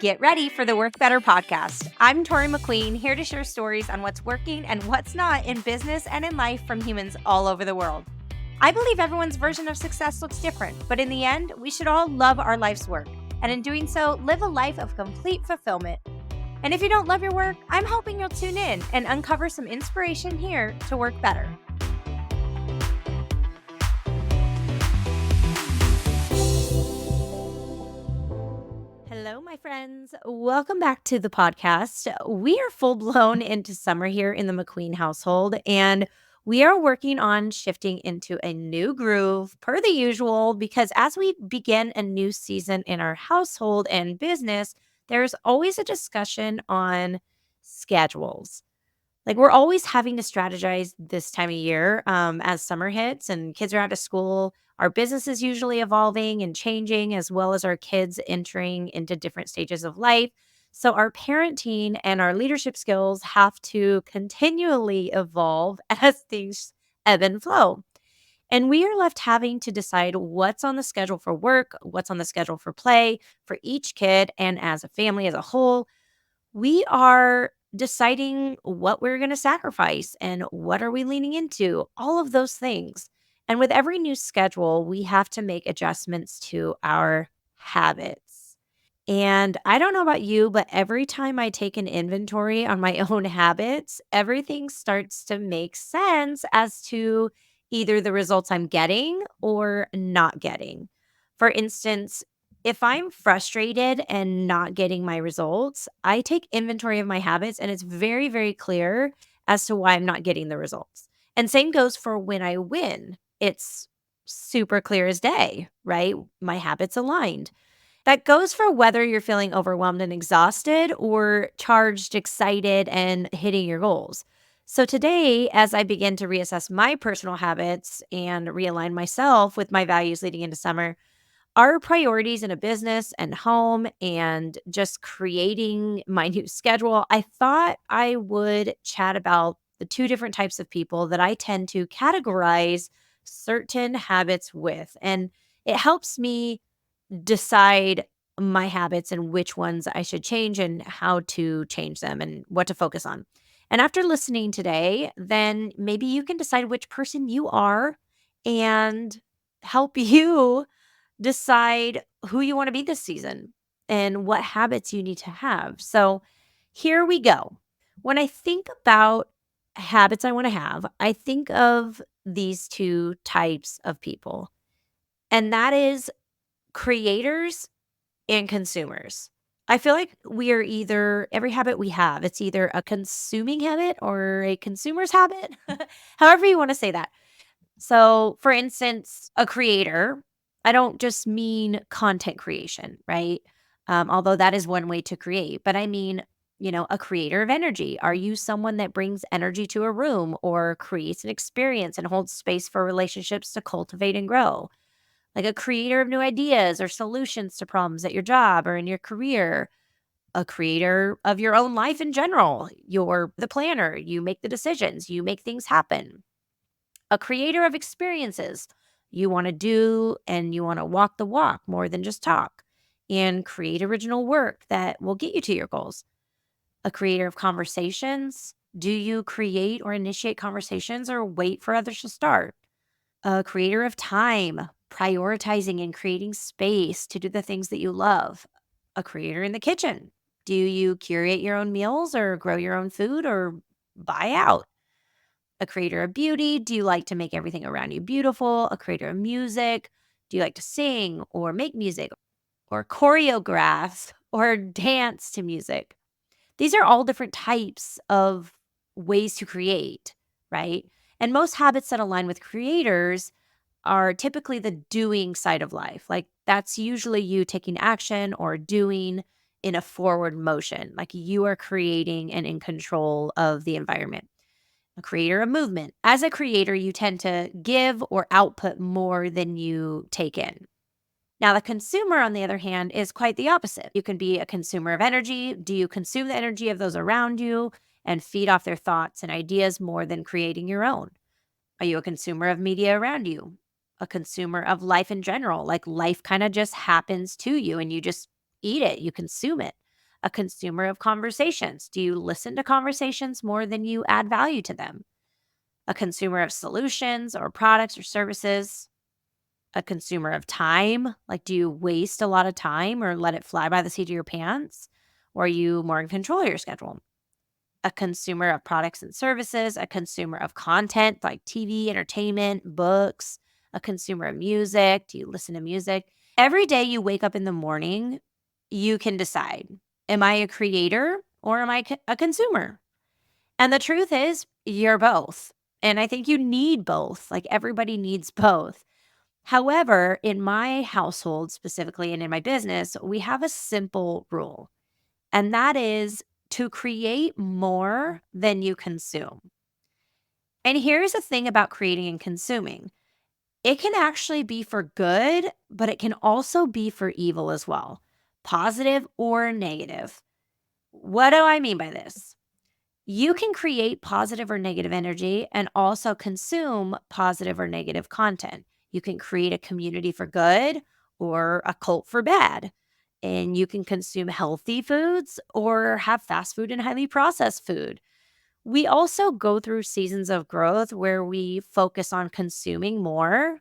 Get ready for the Work Better podcast. I'm Toree McQueen, here to share stories on what's working and what's not in business and in life from humans all over the world. I believe everyone's version of success looks different, but in the end, we should all love our life's work, and in doing so, live a life of complete fulfillment. And if you don't love your work, I'm hoping you'll tune in and uncover some inspiration here to work better. Hello, my friends. Welcome back to the podcast. We are full blown into summer here in the McQueen household, and we are working on shifting into a new groove per the usual because as we begin a new season in our household and business, there's always a discussion on schedules. Like we're always having to strategize this time of year as summer hits and kids are out of school. Our business is usually evolving and changing, as well as our kids entering into different stages of life. So, our parenting and our leadership skills have to continually evolve as things ebb and flow. And we are left having to decide what's on the schedule for work, what's on the schedule for play for each kid, and as a family as a whole we are deciding what we're going to sacrifice and what are we leaning into, all of those things. And with every new schedule, we have to make adjustments to our habits. And I don't know about you, but every time I take an inventory on my own habits, everything starts to make sense as to either the results I'm getting or not getting. For instance, if I'm frustrated and not getting my results, I take inventory of my habits and it's very, very clear as to why I'm not getting the results. And same goes for when I win. It's super clear as day, right? My habits aligned. That goes for whether you're feeling overwhelmed and exhausted or charged, excited, and hitting your goals. So, today, as I begin to reassess my personal habits and realign myself with my values leading into summer, our priorities in a business and home and just creating my new schedule, I thought I would chat about the two different types of people that I tend to categorize certain habits with. And it helps me decide my habits and which ones I should change and how to change them and what to focus on. And after listening today, then maybe you can decide which person you are and help you decide who you want to be this season and what habits you need to have. So here we go. When I think about habits I want to have, I think of these two types of people, and that is creators and consumers. I feel like we are either every habit we have, it's either a consuming habit or a consumer's habit, however you want to say that. So, for instance, a creator, I don't just mean content creation, right? Although that is one way to create, but I mean, a creator of energy. Are you someone that brings energy to a room or creates an experience and holds space for relationships to cultivate and grow? Like a creator of new ideas or solutions to problems at your job or in your career, a creator of your own life in general. You're the planner, you make the decisions, you make things happen. A creator of experiences. You want to do and you want to walk the walk more than just talk and create original work that will get you to your goals. A creator of conversations. Do you create or initiate conversations or wait for others to start? A creator of time, prioritizing and creating space to do the things that you love. A creator in the kitchen. Do you curate your own meals or grow your own food or buy out? A creator of beauty. Do you like to make everything around you beautiful? A creator of music. Do you like to sing or make music or choreograph or dance to music? These are all different types of ways to create, right? And most habits that align with creators are typically the doing side of life. Like that's usually you taking action or doing in a forward motion, like you are creating and in control of the environment. A creator of movement. As a creator, you tend to give or output more than you take in. Now, the consumer, on the other hand, is quite the opposite. You can be a consumer of energy. Do you consume the energy of those around you and feed off their thoughts and ideas more than creating your own? Are you a consumer of media around you? A consumer of life in general? Like life kind of just happens to you and you just eat it, you consume it. A consumer of conversations. Do you listen to conversations more than you add value to them? A consumer of solutions or products or services? A consumer of time? Like, do you waste a lot of time or let it fly by the seat of your pants? Or are you more in control of your schedule? A consumer of products and services, a consumer of content like TV, entertainment, books, a consumer of music. Do you listen to music? Every day you wake up in the morning, you can decide, am I a creator or am I a consumer? And the truth is, you're both. And I think you need both. Like everybody needs both. However, in my household specifically and in my business, we have a simple rule, and that is to create more than you consume. And here's the thing about creating and consuming, it can actually be for good, but it can also be for evil as well, positive or negative. What do I mean by this? You can create positive or negative energy and also consume positive or negative content. You can create a community for good or a cult for bad. And you can consume healthy foods or have fast food and highly processed food. We also go through seasons of growth where we focus on consuming more,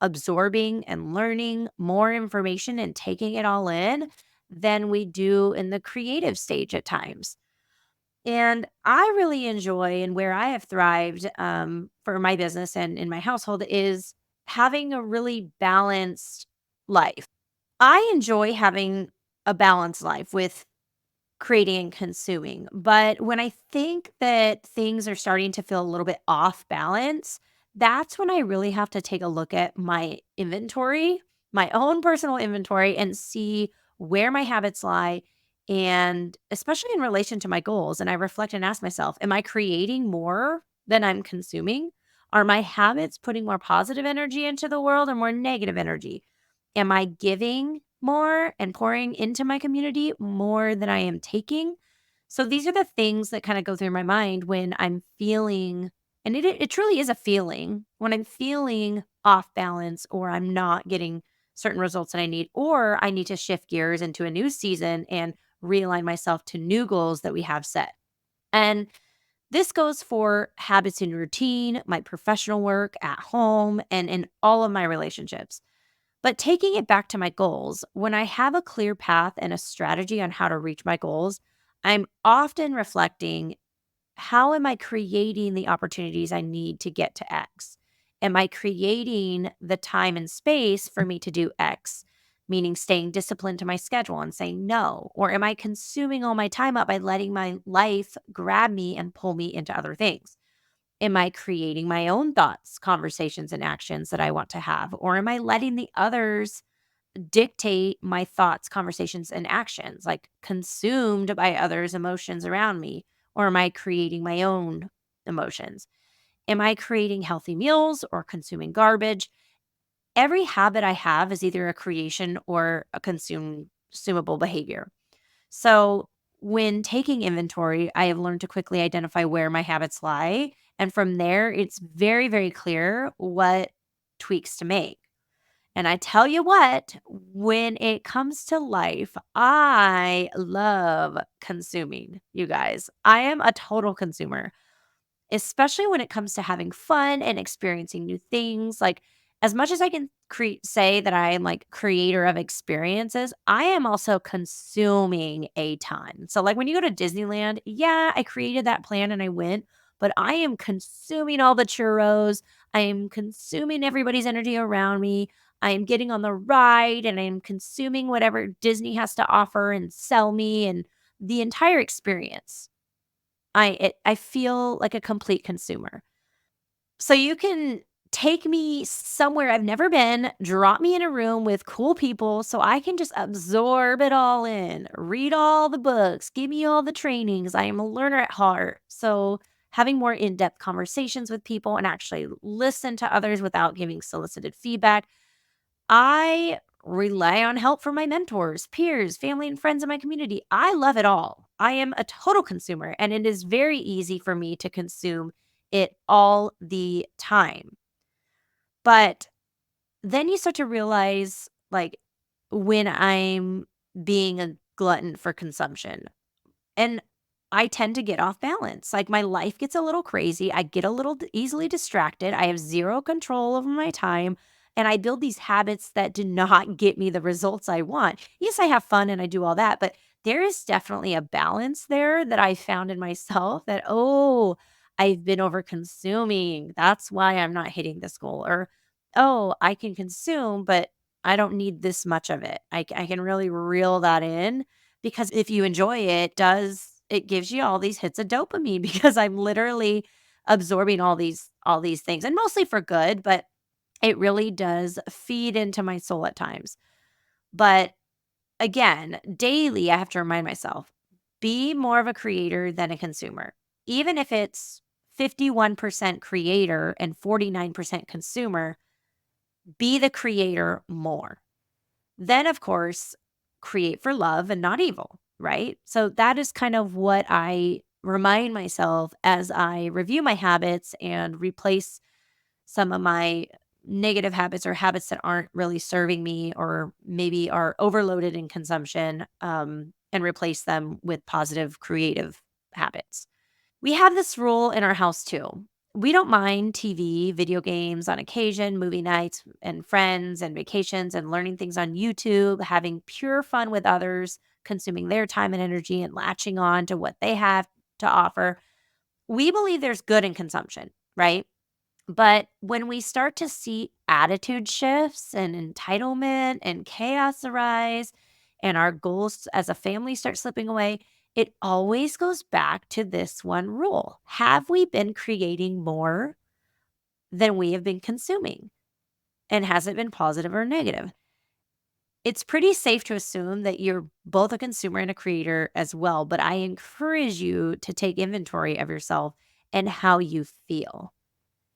absorbing and learning more information and taking it all in than we do in the creative stage at times. And I really enjoy and where I have thrived for my business and in my household is having a really balanced life. I enjoy having a balanced life with creating and consuming. But when I think that things are starting to feel a little bit off balance, that's when I really have to take a look at my inventory, my own personal inventory, and see where my habits lie. And especially in relation to my goals. And I reflect and ask myself, am I creating more than I'm consuming? Are my habits putting more positive energy into the world or more negative energy? Am I giving more and pouring into my community more than I am taking? So these are the things that kind of go through my mind when I'm feeling, and it truly is a feeling, when I'm feeling off balance or I'm not getting certain results that I need, or I need to shift gears into a new season and realign myself to new goals that we have set. And this goes for habits and routine, my professional work at home, and in all of my relationships. But taking it back to my goals, when I have a clear path and a strategy on how to reach my goals, I'm often reflecting, how am I creating the opportunities I need to get to X? Am I creating the time and space for me to do X? Meaning staying disciplined to my schedule and saying no. Or am I consuming all my time up by letting my life grab me and pull me into other things? Am I creating my own thoughts, conversations, and actions that I want to have? Or am I letting the others dictate my thoughts, conversations, and actions, like consumed by others' emotions around me? Or am I creating my own emotions? Am I creating healthy meals or consuming garbage? Every habit I have is either a creation or a consumable behavior. So, when taking inventory, I have learned to quickly identify where my habits lie. And from there, it's very, very clear what tweaks to make. And I tell you what, when it comes to life, I love consuming, you guys. I am a total consumer, especially when it comes to having fun and experiencing new things. Like, as much as I can say that I am like creator of experiences, I am also consuming a ton. So, like when you go to Disneyland, yeah, I created that plan and I went, but I am consuming all the churros. I am consuming everybody's energy around me. I am getting on the ride and I am consuming whatever Disney has to offer and sell me and the entire experience. I feel like a complete consumer. So you can take me somewhere I've never been, drop me in a room with cool people so I can just absorb it all in, read all the books, give me all the trainings. I am a learner at heart. So having more in-depth conversations with people and actually listen to others without giving solicited feedback. I rely on help from my mentors, peers, family, and friends in my community. I love it all. I am a total consumer, and it is very easy for me to consume it all the time. But then you start to realize, like, when I'm being glutton for consumption. And I tend to get off balance. Like my life gets a little crazy. I get a little easily distracted. I have zero control over my time. And I build these habits that do not get me the results I want. Yes, I have fun and I do all that, but there is definitely a balance there that I found in myself that, oh, I've been over consuming. That's why I'm not hitting this goal. Or, oh, I can consume, but I don't need this much of it. I can really reel that in because if you enjoy it, it gives you all these hits of dopamine because I'm literally absorbing all these things and mostly for good, but it really does feed into my soul at times. But again, daily I have to remind myself, be more of a creator than a consumer. Even if it's 51% creator and 49% consumer, be the creator more. Then, of course, create for love and not evil, right? So that is kind of what I remind myself as I review my habits and replace some of my negative habits or habits that aren't really serving me or maybe are overloaded in consumption, and replace them with positive creative habits. We have this rule in our house too. We don't mind TV, video games on occasion, movie nights and friends and vacations and learning things on YouTube, having pure fun with others, consuming their time and energy and latching on to what they have to offer. We believe there's good in consumption, right? But when we start to see attitude shifts and entitlement and chaos arise, and our goals as a family start slipping away, it always goes back to this one rule. Have we been creating more than we have been consuming? And has it been positive or negative? It's pretty safe to assume that you're both a consumer and a creator as well, but I encourage you to take inventory of yourself and how you feel.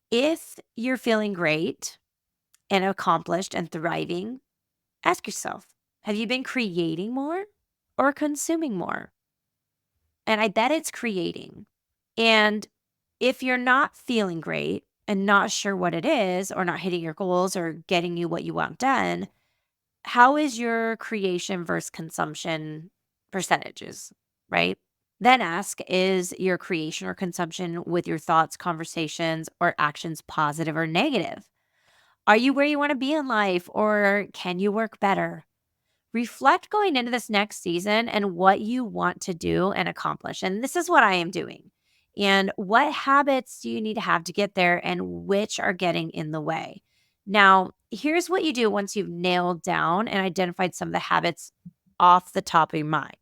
If you're feeling great, and accomplished and thriving, ask yourself, have you been creating more or consuming more? And I bet it's creating. And if you're not feeling great and not sure what it is, or not hitting your goals or getting you what you want done, how is your creation versus consumption percentages, right? Then ask, is your creation or consumption with your thoughts, conversations, or actions positive or negative? Are you where you want to be in life or can you work better? Reflect going into this next season and what you want to do and accomplish. And this is what I am doing. And what habits do you need to have to get there and which are getting in the way? Now, here's what you do once you've nailed down and identified some of the habits off the top of your mind.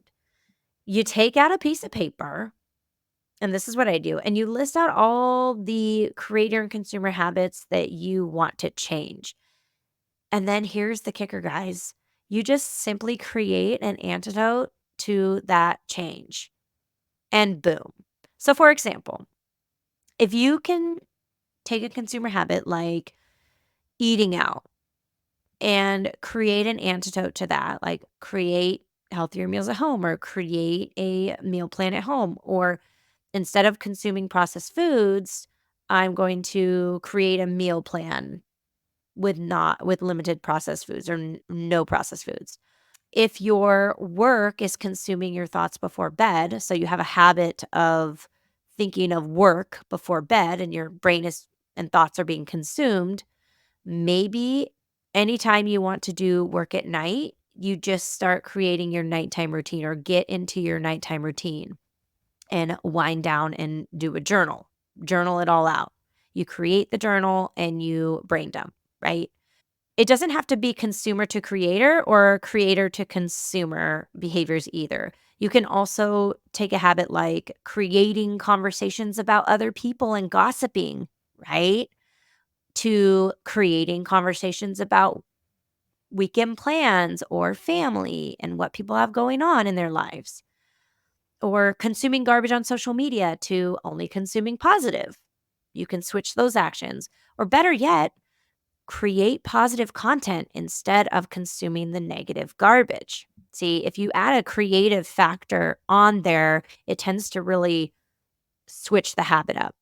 You take out a piece of paper, and this is what I do, and you list out all the creator and consumer habits that you want to change. And then here's the kicker, guys. You just simply create an antidote to that change and boom. So, for example, if you can take a consumer habit like eating out and create an antidote to that, like create healthier meals at home or create a meal plan at home, or instead of consuming processed foods, I'm going to create a meal plan with limited processed foods or no processed foods. If your work is consuming your thoughts before bed, so you have a habit of thinking of work before bed and your brain is and thoughts are being consumed, maybe anytime you want to do work at night, you just start creating your nighttime routine or get into your nighttime routine and wind down and do a journal. Journal it all out. You create the journal and you brain dump, right? It doesn't have to be consumer to creator or creator to consumer behaviors either. You can also take a habit like creating conversations about other people and gossiping, right? To creating conversations about weekend plans or family and what people have going on in their lives, or consuming garbage on social media to only consuming positive. You can switch those actions. Or better yet, create positive content instead of consuming the negative garbage. See, if you add a creative factor on there, it tends to really switch the habit up.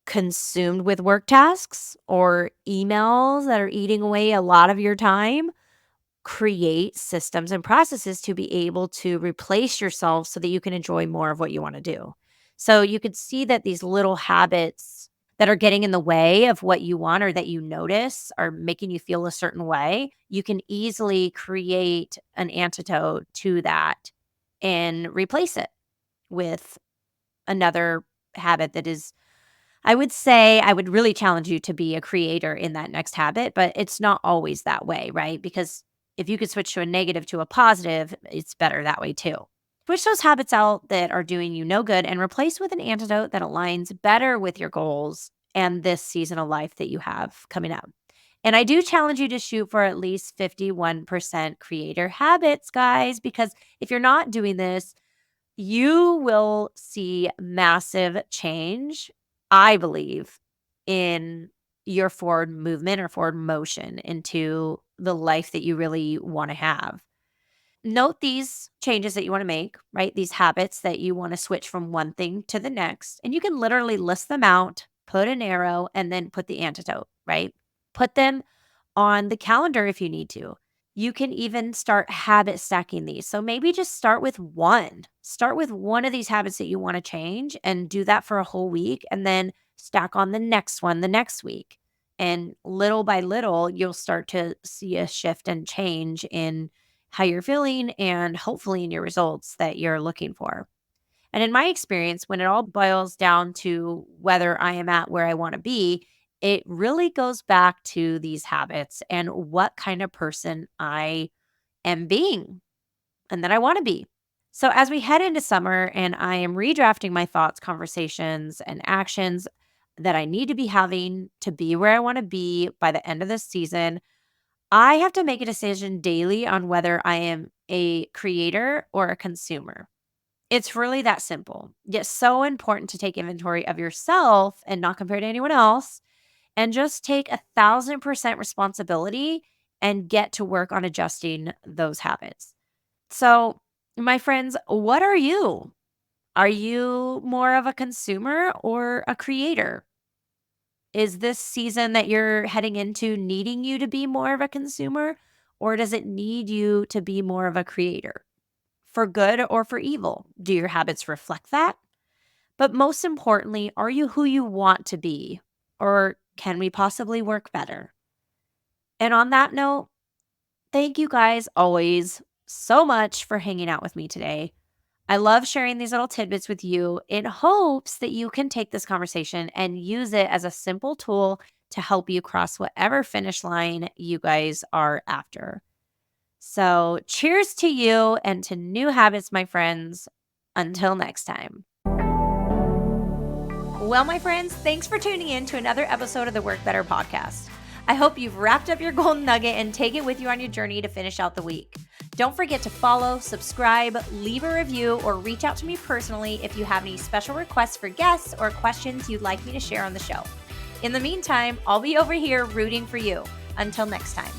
Consumed with work tasks or emails that are eating away a lot of your time, create systems and processes to be able to replace yourself so that you can enjoy more of what you want to do. So you could see that these little habits that are getting in the way of what you want or that you notice are making you feel a certain way, you can easily create an antidote to that and replace it with another habit that is, I would say, I would really challenge you to be a creator in that next habit, but it's not always that way, right? Because if you could switch to a negative to a positive, it's better that way too. Switch those habits out that are doing you no good and replace with an antidote that aligns better with your goals and this season of life that you have coming up. And I do challenge you to shoot for at least 51% creator habits, guys, because if you're not doing this, you will see massive change, I believe, in your forward movement or forward motion into the life that you really want to have. Note these changes that you want to make, right? These habits that you want to switch from one thing to the next. And you can literally list them out, put an arrow, and then put the antidote, right? Put them on the calendar if you need to. You can even start habit stacking these. So maybe just start with one. Start with one of these habits that you want to change and do that for a whole week and then stack on the next one the next week. And little by little, you'll start to see a shift and change in how you're feeling and hopefully in your results that you're looking for. And in my experience, when it all boils down to whether I am at where I want to be, it really goes back to these habits and what kind of person I am being and that I want to be. So, as we head into summer and I am redrafting my thoughts, conversations, and actions that I need to be having to be where I want to be by the end of this season, I have to make a decision daily on whether I am a creator or a consumer. It's really that simple, yet so important to take inventory of yourself and not compare to anyone else and just take 1,000% responsibility and get to work on adjusting those habits. So, my friends, what are you? Are you more of a consumer or a creator? Is this season that you're heading into needing you to be more of a consumer, or does it need you to be more of a creator? For good or for evil? Do your habits reflect that? But most importantly, are you who you want to be? Or can we possibly work better? And on that note, thank you guys always so much for hanging out with me today. I love sharing these little tidbits with you in hopes that you can take this conversation and use it as a simple tool to help you cross whatever finish line you guys are after. So, cheers to you and to new habits, my friends. Until next time. Well, my friends, thanks for tuning in to another episode of the Work Better podcast. I hope you've wrapped up your golden nugget and take it with you on your journey to finish out the week. Don't forget to follow, subscribe, leave a review, or reach out to me personally if you have any special requests for guests or questions you'd like me to share on the show. In the meantime, I'll be over here rooting for you. Until next time.